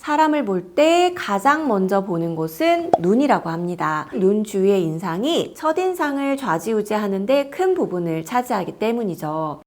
사람을 볼 때 가장 먼저 보는 곳은 눈이라고 합니다. 눈 주위의 인상이 첫인상을 좌지우지하는데 큰 부분을 차지하기 때문이죠.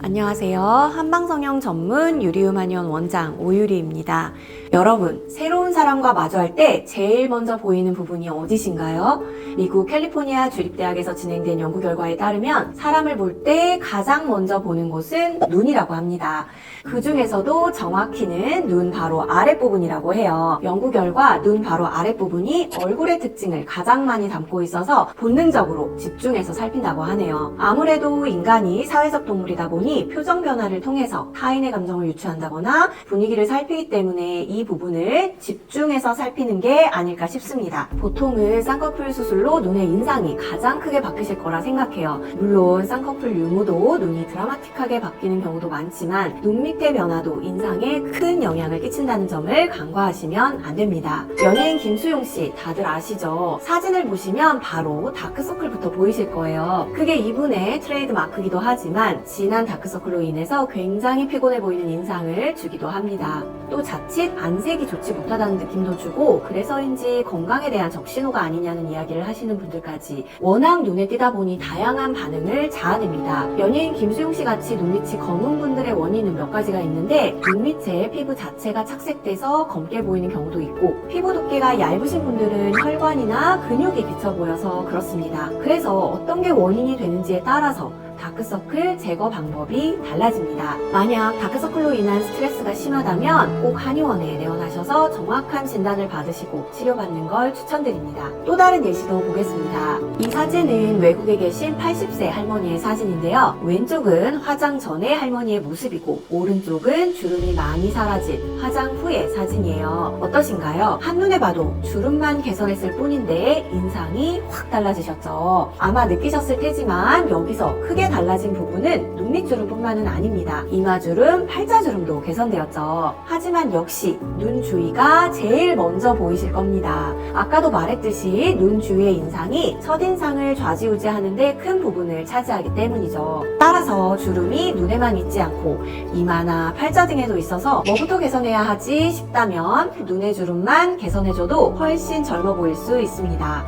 안녕하세요. 한방성형 전문 유리우마니원 원장 오유리입니다. 여러분, 새로운 사람과 마주할 때 제일 먼저 보이는 부분이 어디신가요? 미국 캘리포니아 주립대학에서 진행된 연구 결과에 따르면 사람을 볼 때 가장 먼저 보는 곳은 눈이라고 합니다. 그 중에서도 정확히는 눈 바로 아랫부분이라고 해요. 연구 결과 눈 바로 아랫부분이 얼굴의 특징을 가장 많이 담고 있어서 본능적으로 집중해서 살핀다고 하네요. 아무래도 인간이 사회적 동물이다 보니 표정 변화를 통해서 타인의 감정을 유추한다거나 분위기를 살피기 때문에 이 부분을 집중해서 살피는 게 아닐까 싶습니다. 보통은 쌍꺼풀 수술로 눈의 인상이 가장 크게 바뀌실 거라 생각해요. 물론 쌍꺼풀 유무도 눈이 드라마틱하게 바뀌는 경우도 많지만 눈 밑의 변화도 인상에 큰 영향을 끼친다는 점을 간과하시면 안 됩니다. 연예인 김수용 씨 다들 아시죠? 사진을 보시면 바로 다크서클부터 보이실 거예요. 그게 이분의 트레이드 마크이기도 하지만 진한 다크서클로 인해서 굉장히 피곤해 보이는 인상을 주기도 합니다. 또 자칫 안색이 좋지 못하다는 느낌도 주고 그래서인지 건강에 대한 적신호가 아니냐는 이야기를 하시는 분들까지 워낙 눈에 띄다 보니 다양한 반응을 자아냅니다. 연예인 김수용 씨 같이 눈밑이 검은 분들의 원인은 몇 가지가 있는데 눈밑에 피부 자체가 착색돼서 검게 보이는 경우도 있고 피부 두께가 얇으신 분들은 혈관이나 근육이 비쳐 보여서 그렇습니다. 그래서 어떤 게 원인이 되는지에 따라서 다크서클 제거 방법이 달라집니다. 만약 다크서클로 인한 스트레스가 심하다면 꼭 한의원에 내원하셔서 정확한 진단을 받으시고 치료받는 걸 추천드립니다. 또 다른 예시도 보겠습니다. 이 사진은 외국에 계신 80세 할머니의 사진인데요. 왼쪽은 화장 전의 할머니의 모습이고 오른쪽은 주름이 많이 사라진 화장 후의 사진이에요. 어떠신가요? 한눈에 봐도 주름만 개선했을 뿐인데 인상이 확 달라지셨죠? 아마 느끼셨을 테지만 여기서 크게 달라진 부분은 눈밑주름뿐만은 아닙니다. 이마주름, 팔자주름도 개선되었죠. 하지만 역시 눈 주위가 제일 먼저 보이실 겁니다. 아까도 말했듯이 눈 주위의 인상이 첫인상을 좌지우지하는데 큰 부분을 차지하기 때문이죠. 따라서 주름이 눈에만 있지 않고 이마나 팔자 등에도 있어서 뭐부터 개선해야 하지 싶다면 눈의 주름만 개선해줘도 훨씬 젊어 보일 수 있습니다.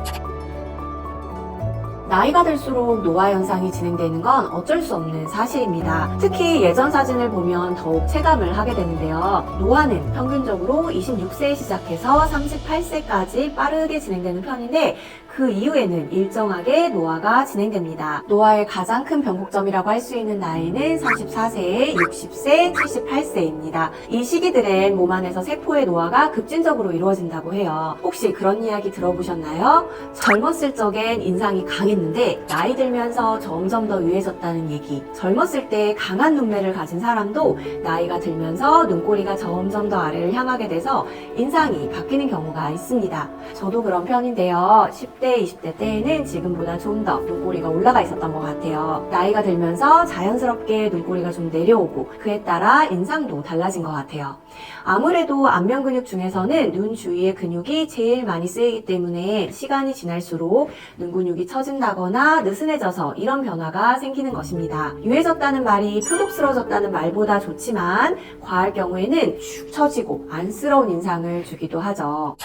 나이가 들수록 노화 현상이 진행되는 건 어쩔 수 없는 사실입니다. 특히 예전 사진을 보면 더욱 체감을 하게 되는데요. 노화는 평균적으로 26세에 시작해서 38세까지 빠르게 진행되는 편인데 그 이후에는 일정하게 노화가 진행됩니다. 노화의 가장 큰 변곡점이라고 할 수 있는 나이는 34세, 60세, 78세입니다. 이 시기들엔 몸 안에서 세포의 노화가 급진적으로 이루어진다고 해요. 혹시 그런 이야기 들어보셨나요? 젊었을 적엔 인상이 강했는데 나이 들면서 점점 더 유해졌다는 얘기. 젊었을 때 강한 눈매를 가진 사람도 나이가 들면서 눈꼬리가 점점 더 아래를 향하게 돼서 인상이 바뀌는 경우가 있습니다. 저도 그런 편인데요. 10대, 20대 때에는 지금보다 좀 더 눈꼬리가 올라가 있었던 것 같아요. 나이가 들면서 자연스럽게 눈꼬리가 좀 내려오고 그에 따라 인상도 달라진 것 같아요. 아무래도 안면 근육 중에서는 눈 주위의 근육이 제일 많이 쓰이기 때문에 시간이 지날수록 눈 근육이 처진다거나 느슨해져서 이런 변화가 생기는 것입니다. 유해졌다는 말이 표독스러워졌다는 말보다 좋지만 과할 경우에는 축 처지고 안쓰러운 인상을 주기도 하죠.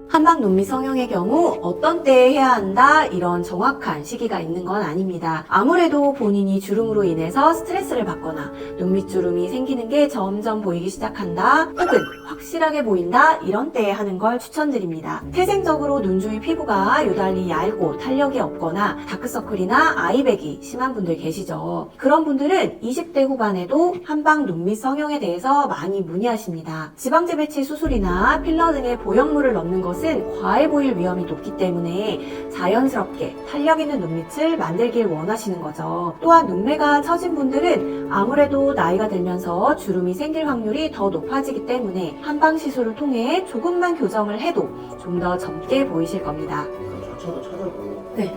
한방 눈밑 성형의 경우 어떤 때에 해야 한다 이런 정확한 시기가 있는 건 아닙니다. 아무래도 본인이 주름으로 인해서 스트레스를 받거나 눈밑 주름이 생기는 게 점점 보이기 시작한다 혹은 확실하게 보인다 이런 때에 하는 걸 추천드립니다. 태생적으로 눈 주위 피부가 유달리 얇고 탄력이 없거나 다크서클이나 아이백이 심한 분들 계시죠. 그런 분들은 20대 후반에도 한방 눈밑 성형에 대해서 많이 문의하십니다. 지방재 배치 수술이나 필러 등의 보형물을 넣는 것은 과해 보일 위험이 높기 때문에 자연스럽게 탄력 있는 눈밑을 만들길 원하시는 거죠. 또한 눈매가 처진 분들은 아무래도 나이가 들면서 주름이 생길 확률이 더 높아지기 때문에 한방 시술을 통해 조금만 교정을 해도 좀 더 젊게 보이실 겁니다. 저도 찾아보고 네.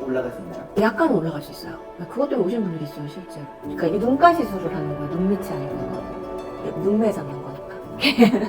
올라갈 수 있나요? 약간 올라갈 수 있어요. 그것 때문에 오신 분들이 있어요, 실제로. 그러니까 이게 눈가 시술을 하는 거예요. 눈밑이 아니고 눈매 잡는 거니까.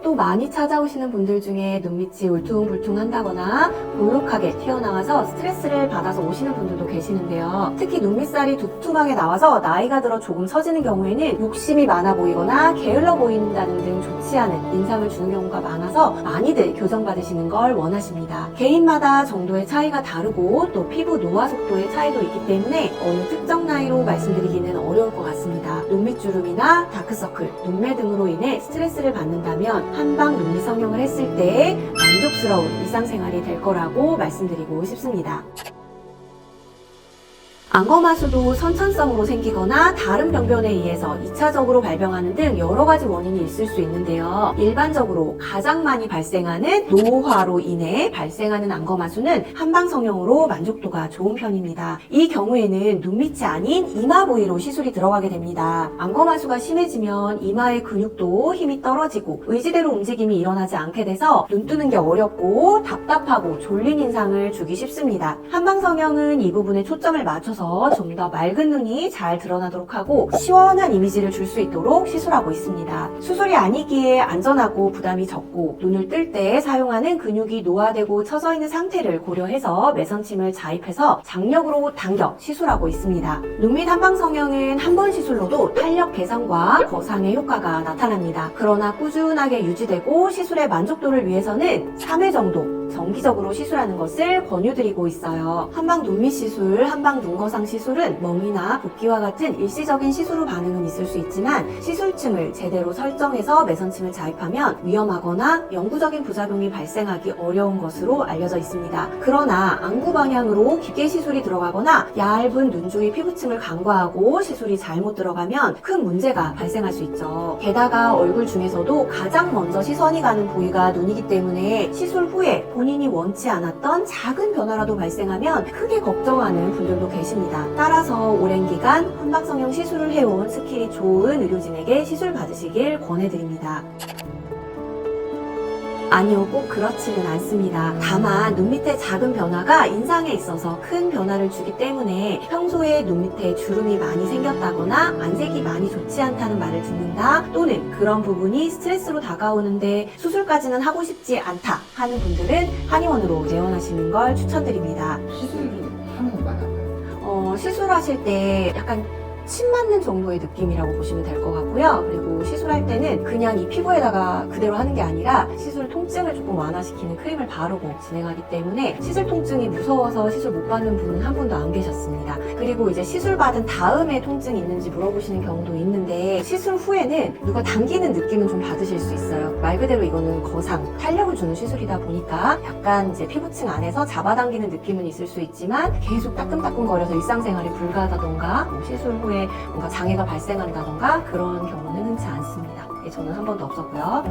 또 또 많이 찾아오시는 분들 중에 눈밑이 울퉁불퉁한다거나 볼록하게 튀어나와서 스트레스를 받아서 오시는 분들도 계시는데요. 특히 눈밑살이 두툼하게 나와서 나이가 들어 조금 처지는 경우에는 욕심이 많아 보이거나 게을러 보인다는 등 좋지 않은 인상을 주는 경우가 많아서 많이들 교정받으시는 걸 원하십니다. 개인마다 정도의 차이가 다르고 또 피부 노화 속도의 차이도 있기 때문에 어느 특정 나이로 말씀드리기는 어려울 것 같습니다. 눈밑주름이나 다크서클, 눈매 등으로 인해 스트레스를 받는다면 한방 눈밑 성형을 했을 때 만족스러운 일상생활이 될 거라고 말씀드리고 싶습니다. 안검하수도 선천성으로 생기거나 다른 병변에 의해서 2차적으로 발병하는 등 여러 가지 원인이 있을 수 있는데요. 일반적으로 가장 많이 발생하는 노화로 인해 발생하는 안검하수는 한방 성형으로 만족도가 좋은 편입니다. 이 경우에는 눈밑이 아닌 이마 부위로 시술이 들어가게 됩니다. 안검하수가 심해지면 이마의 근육도 힘이 떨어지고 의지대로 움직임이 일어나지 않게 돼서 눈 뜨는 게 어렵고 답답하고 졸린 인상을 주기 쉽습니다. 한방 성형은 이 부분에 초점을 맞춰서 좀 더 맑은 눈이 잘 드러나도록 하고 시원한 이미지를 줄 수 있도록 시술하고 있습니다. 수술이 아니기에 안전하고 부담이 적고 눈을 뜰 때 사용하는 근육이 노화되고 처져 있는 상태를 고려해서 매선침을 자입해서 장력으로 당겨 시술하고 있습니다. 눈밑 한방 성형은 한 번 시술로도 탄력 개선과 거상의 효과가 나타납니다. 그러나 꾸준하게 유지되고 시술의 만족도를 위해서는 3회 정도 정기적으로 시술하는 것을 권유드리고 있어요. 한방 눈밑 시술, 한방 눈거상 시술은 멍이나 붓기와 같은 일시적인 시술 후 반응은 있을 수 있지만 시술층을 제대로 설정해서 매선침을 자입하면 위험하거나 영구적인 부작용이 발생하기 어려운 것으로 알려져 있습니다. 그러나 안구 방향으로 깊게 시술이 들어가거나 얇은 눈 주위 피부층을 간과하고 시술이 잘못 들어가면 큰 문제가 발생할 수 있죠. 게다가 얼굴 중에서도 가장 먼저 시선이 가는 부위가 눈이기 때문에 시술 후에 본인이 원치 않았던 작은 변화라도 발생하면 크게 걱정하는 분들도 계십니다. 따라서 오랜 기간 한방 성형 시술을 해온 스킬이 좋은 의료진에게 시술 받으시길 권해드립니다. 아니요, 꼭 그렇지는 않습니다. 다만 눈밑의 작은 변화가 인상에 있어서 큰 변화를 주기 때문에 평소에 눈밑에 주름이 많이 생겼다거나 안색이 많이 좋지 않다는 말을 듣는다, 또는 그런 부분이 스트레스로 다가오는데 수술까지는 하고 싶지 않다 하는 분들은 한의원으로 재원하시는 걸 추천드립니다. 시술을 하면 많이 아파요. 시술하실 때 약간 침 맞는 정도의 느낌이라고 보시면 될 것 같고요. 그리고 시술할 때는 그냥 이 피부에다가 그대로 하는 게 아니라 시술 통증을 조금 완화시키는 크림을 바르고 진행하기 때문에 시술 통증이 무서워서 시술 못 받는 분은 한 분도 안 계셨습니다. 그리고 이제 시술 받은 다음에 통증이 있는지 물어보시는 경우도 있는데 시술 후에는 누가 당기는 느낌은 좀 받으실 수 있어요. 말 그대로 이거는 거상, 탄력을 주는 시술이다 보니까 약간 이제 피부층 안에서 잡아당기는 느낌은 있을 수 있지만 계속 따끔따끔거려서 일상생활이 불가하다던가 시술 후에 뭔가 장애가 발생한다던가 그런 경우는 흔치 않습니다. 저는 한 번도 없었고요.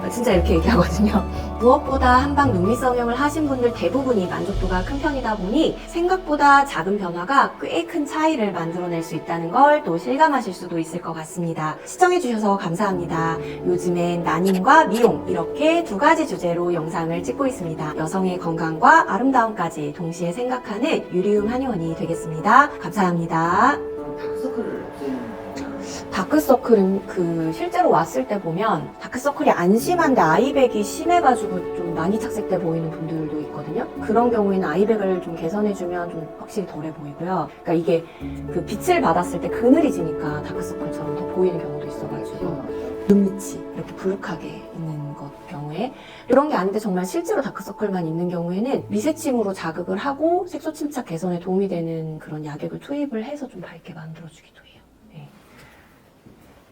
진짜 이렇게 얘기하거든요. 무엇보다 한방 눈밑 성형을 하신 분들 대부분이 만족도가 큰 편이다 보니 생각보다 작은 변화가 꽤 큰 차이를 만들어낼 수 있다는 걸 또 실감하실 수도 있을 것 같습니다. 시청해주셔서 감사합니다. 요즘엔 난임과 미용 이렇게 두 가지 주제로 영상을 찍고 있습니다. 여성의 건강과 아름다움까지 동시에 생각하는 유리움 한의원이 되겠습니다. 감사합니다. 다크서클을 없애는 다크서클은 실제로 왔을 때 보면 다크서클이 안 심한데 아이백이 심해가지고 좀 많이 착색돼 보이는 분들도 있거든요. 그런 경우에는 아이백을 좀 개선해주면 좀 확실히 덜해 보이고요. 그러니까 이게 그 빛을 받았을 때 그늘이 지니까 다크서클처럼 더 보이는 경우도 있어가지고 눈밑이 이렇게 불룩하게 있는 것 경우에 이런 게 아닌데 정말 실제로 다크서클만 있는 경우에는 미세침으로 자극을 하고 색소 침착 개선에 도움이 되는 그런 약액을 투입을 해서 좀 밝게 만들어주기도 해요.